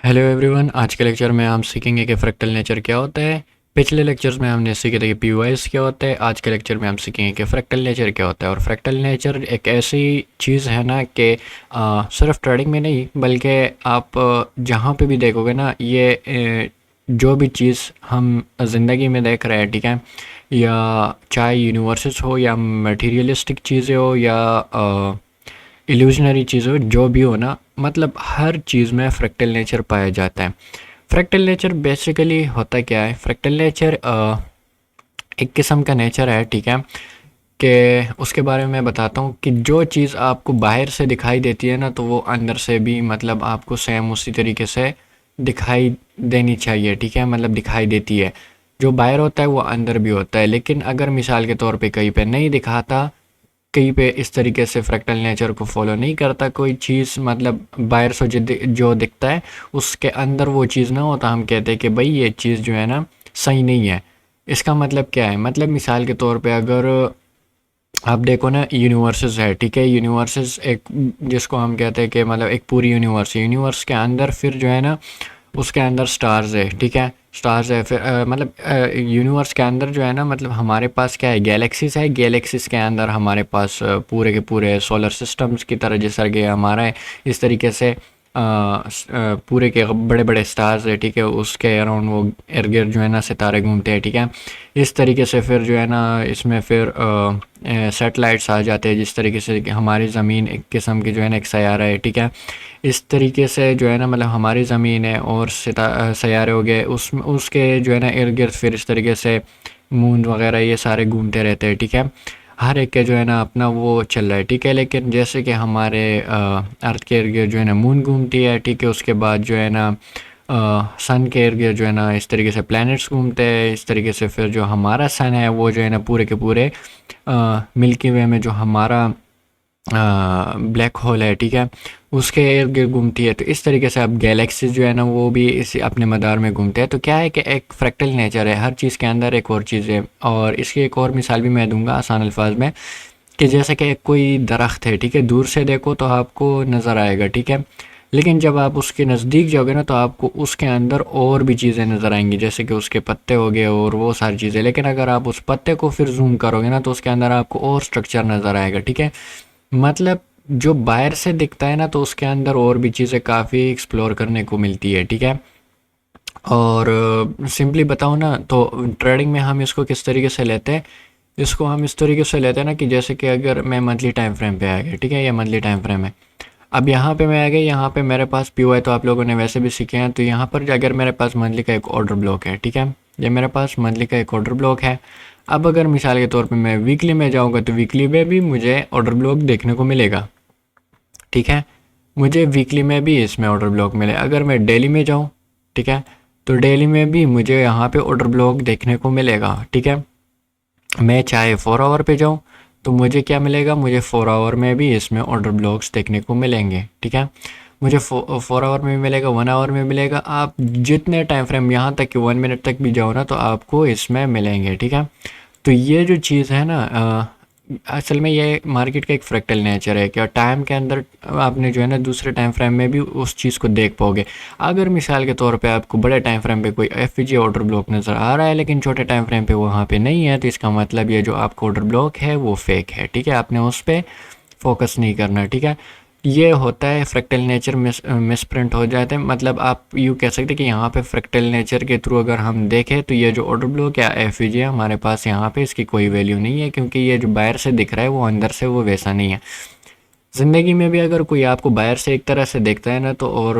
Hello everyone, आज के lecture में हम सीखेंगे कि फ्रैक्टल नेचर क्या होता है। पिछले लेक्चर्स में हमने सीखे थे कि पीवाईज क्या होता है। आज के लेक्चर में हम सीखेंगे कि फ्रैक्टल नेचर क्या होता है। और फ्रैक्टल नेचर एक ऐसी चीज़ है ना कि सिर्फ ट्रेडिंग में नहीं बल्कि आप जहाँ पे भी देखोगे ना ये जो भी चीज़ हम ज़िंदगी में देख रहे हैं, ठीक है, या चाहे यूनिवर्सेस हो या मटेरियलिस्टिक चीज़ें हो या इल्यूजनरी चीज़ हो, जो भी हो ना, मतलब हर चीज़ में फ्रैक्टल नेचर पाया जाता है। फ्रैक्टल नेचर बेसिकली होता क्या है? फ्रैक्टल नेचर एक किस्म का नेचर है, ठीक है, कि उसके बारे में मैं बताता हूँ कि जो चीज़ आपको बाहर से दिखाई देती है ना, तो वो अंदर से भी मतलब आपको सेम उसी तरीके से दिखाई देनी चाहिए, ठीक है, मतलब दिखाई देती है। जो बाहर होता है वो अंदर भी होता है, लेकिन अगर मिसाल के तौर पे कहीं पे नहीं दिखाता, कहीं पे इस तरीके से फ्रैक्टल नेचर को फॉलो नहीं करता कोई चीज़, मतलब बाहर से जो दिखता है उसके अंदर वो चीज़ ना हो, तो हम कहते हैं कि भाई ये चीज़ जो है ना सही नहीं है। इसका मतलब क्या है? मतलब मिसाल के तौर पे अगर आप देखो ना, यूनिवर्सेस है, ठीक है, यूनिवर्सेस एक जिसको हम कहते हैं कि मतलब एक पूरी यूनिवर्स के अंदर फिर जो है ना उसके अंदर स्टार्स है, ठीक है, स्टार्स है, फिर मतलब यूनिवर्स के अंदर जो है ना, मतलब हमारे पास क्या है, गैलेक्सीज है, गैलेक्सीज के अंदर हमारे पास पूरे के पूरे सोलर सिस्टम्स की तरह जैसा कि हमारा है, इस तरीके से पूरे के बड़े बड़े स्टार्स है, ठीक है, उसके अराउंड वो इर्द गिर्द जो है ना सितारे घूमते हैं, ठीक है। इस तरीके से फिर जो है ना इसमें फिर सैटेलाइट्स आ जाते हैं, जिस तरीके से कि हमारी ज़मीन एक किस्म की जो है ना एक सैयारा है, ठीक है। इस तरीके से जो है ना मतलब हमारी ज़मीन है और सैयारे हो गए, उसके जो है ना इर्द गिर्द फिर इस तरीके से मून वगैरह ये सारे घूमते रहते हैं, ठीक है। हर एक के जो है ना अपना वो चल रहा है, ठीक है। लेकिन जैसे कि हमारे अर्थ के इर्द गिर्द जो है ना मून घूमती है, ठीक है, उसके बाद जो है ना सन के इर्द गिर्द जो है ना इस तरीके से प्लैनेट्स घूमते हैं, इस तरीके से फिर जो हमारा सन है वो जो है ना पूरे के पूरे मिल्की वे में जो हमारा ब्लैक होल है, ठीक है, उसके इर्द गिर्द घूमती है। तो इस तरीके से अब गैलेक्सीज जो है ना वो भी इसी अपने मदार में घूमते हैं। तो क्या है कि एक फ्रैक्टल नेचर है, हर चीज़ के अंदर एक और चीज़ है। और इसकी एक और मिसाल भी मैं दूंगा आसान अल्फाज में, कि जैसे कि कोई दरख्त है, ठीक है, दूर से देखो तो आपको नज़र आएगा, ठीक है, लेकिन जब आप उसके नज़दीक जाओगे ना तो आपको उसके अंदर और भी चीज़ें नज़र आएंगी, जैसे कि उसके पत्ते हो गए और वो सारी चीज़ें। लेकिन अगर आप उस पत्ते को फिर जूम करोगे ना तो उसके अंदर आपको और स्ट्रक्चर नज़र आएगा, ठीक है। मतलब जो बाहर से दिखता है ना तो उसके अंदर और भी चीज़ें काफ़ी एक्सप्लोर करने को मिलती है, ठीक है। और सिंपली बताऊँ ना तो ट्रेडिंग में हम इसको किस तरीके से लेते हैं, इसको हम इस तरीके से लेते हैं ना कि जैसे कि अगर मैं मंथली टाइम फ्रेम पे आ गया, ठीक है, ये मंथली टाइम फ्रेम है। अब यहाँ पे मैं आ गया, यहाँ पे मेरे पास पी है, तो आप लोगों ने वैसे भी सीखे हैं। तो यहाँ पर अगर मेरे पास मंथली का एक ऑर्डर ब्लॉक है, ठीक है, ये मेरे पास मंथली का एक ऑर्डर ब्लॉक है। अब अगर मिसाल के तौर पे मैं वीकली में जाऊँगा तो वीकली में भी मुझे ऑर्डर ब्लॉक देखने को मिलेगा, ठीक है, मुझे वीकली में भी इसमें ऑर्डर ब्लॉक मिले। अगर मैं डेली में जाऊँ, ठीक है, तो डेली में भी मुझे यहाँ पे ऑर्डर ब्लॉक देखने को मिलेगा, ठीक है। मैं चाहे 4 आवर पे जाऊँ तो मुझे क्या मिलेगा, मुझे 4 आवर में भी इसमें ऑर्डर ब्लॉक्स देखने को मिलेंगे, ठीक है। मुझे 4 आवर में भी मिलेगा, 1 आवर में मिलेगा, आप जितने टाइम फ्रेम यहाँ तक कि 1 मिनट तक भी जाओ ना तो आपको इसमें मिलेंगे, ठीक है। तो ये जो चीज़ है ना असल में ये मार्केट का एक फ्रैक्टल नेचर है कि टाइम के अंदर आपने जो है ना दूसरे टाइम फ्रेम में भी उस चीज़ को देख पाओगे। अगर मिसाल के तौर पे आपको बड़े टाइम फ्रेम पे कोई एफ ऑर्डर ब्लॉक नज़र आ रहा है लेकिन छोटे टाइम फ्रेम पे वहाँ पे नहीं है, तो इसका मतलब ये जो आपका ऑर्डर ब्लॉक है वो फेक है, ठीक है, आपने उस पर फोकस नहीं करना, ठीक है। ये होता है फ्रैक्टल नेचर मिसप्रिंट हो जाते हैं। मतलब आप यूँ कह सकते हैं कि यहाँ पे फ्रैक्टल नेचर के थ्रू अगर हम देखें तो ये जो ऑर्डर ब्लॉक या एफ है हमारे पास यहाँ पे इसकी कोई वैल्यू नहीं है, क्योंकि ये जो बाहर से दिख रहा है वो अंदर से वो वैसा नहीं है। ज़िंदगी में भी अगर कोई आपको बाहर से एक तरह से देखता है ना तो और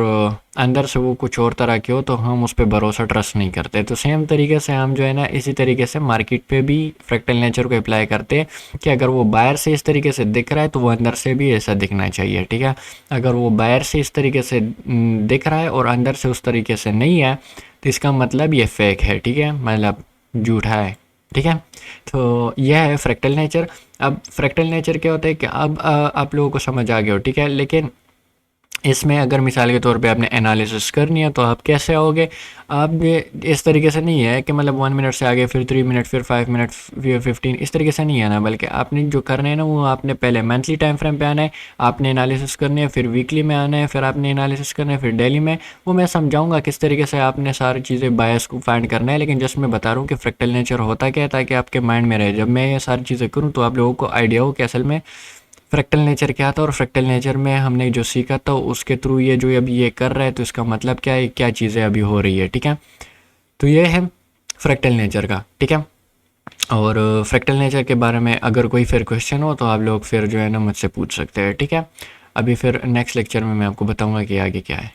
अंदर से वो कुछ और तरह की हो तो हम उस पर भरोसा ट्रस्ट नहीं करते। तो सेम तरीके से हम जो है ना इसी तरीके से मार्केट पे भी फ्रैक्टल नेचर को अप्लाई करते हैं कि अगर वो बाहर से इस तरीके से दिख रहा है तो वो अंदर से भी ऐसा दिखना चाहिए, ठीक है। अगर वो बाहर से इस तरीके से दिख रहा है और अंदर से उस तरीके से नहीं है तो इसका मतलब ये फेक है, ठीक है, मतलब झूठा है, ठीक है। तो यह है फ्रैक्टल नेचर। अब फ्रैक्टल नेचर क्या होता है कि अब आप लोगों को समझ आ गया हो, ठीक है, लेकिन इसमें अगर मिसाल के तौर पे आपने एनालिसिस करनी है तो आप कैसे आओगे, आप इस तरीके से नहीं है कि मतलब 1 मिनट से आगे फिर 3 मिनट फिर 5 मिनट फिर 15, इस तरीके से नहीं है ना, बल्कि आपने जो करना है ना वो आपने पहले मंथली टाइम फ्रेम पे आना है, आपने एनालिसिस करनी है, फिर वीकली में आना है, फिर आपने एनालिसिस करना है, फिर डेली में। वो मैं समझाऊंगा किस तरीके से आपने सारी चीज़ें बायस को फाइंड करना है, लेकिन जस्ट मैं बता रहा हूँ कि फ्रैक्टल नेचर होता क्या है ताकि आपके माइंड में रहे। जब मैं ये सारी चीज़ें करूँ तो आप लोगों को आइडिया हो कि असल में फ्रैक्टल नेचर क्या था, और फ्रैक्टल नेचर में हमने जो सीखा था उसके थ्रू ये जो अभी ये कर रहा है तो इसका मतलब क्या है, क्या चीज़ें अभी हो रही है। ठीक है, तो ये है फ्रैक्टल नेचर का। ठीक है, और फ्रैक्टल नेचर के बारे में अगर कोई फिर क्वेश्चन हो तो आप लोग फिर जो है ना मुझसे पूछ सकते हैं। ठीक है, अभी फिर नेक्स्ट लेक्चर में मैं आपको बताऊंगा कि आगे क्या है।